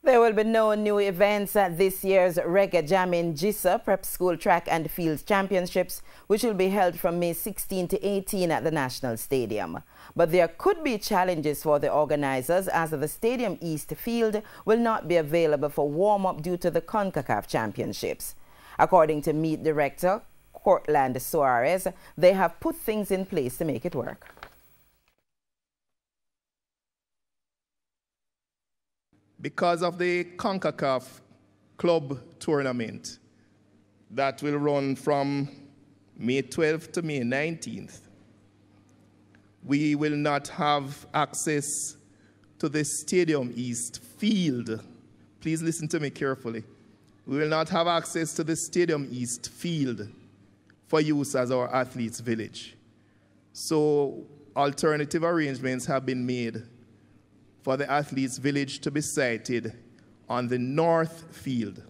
There will be no new events at this year's Reggae Jamming JISA Prep School Track and Fields Championships, which will be held from May 16 to 18 at the National Stadium. But there could be challenges for the organizers, as the Stadium East field will not be available for warm-up due to the CONCACAF Championships. According to Meet Director Cortland Suarez, they have put things in place to make it work. Because of the CONCACAF Club Tournament that will run from May 12th to May 19th, we will not have access to the Stadium East field. Please listen to me carefully. We will not have access to the Stadium East field for use as our athletes' village. So alternative arrangements have been made for the athletes' village to be sited on the north field.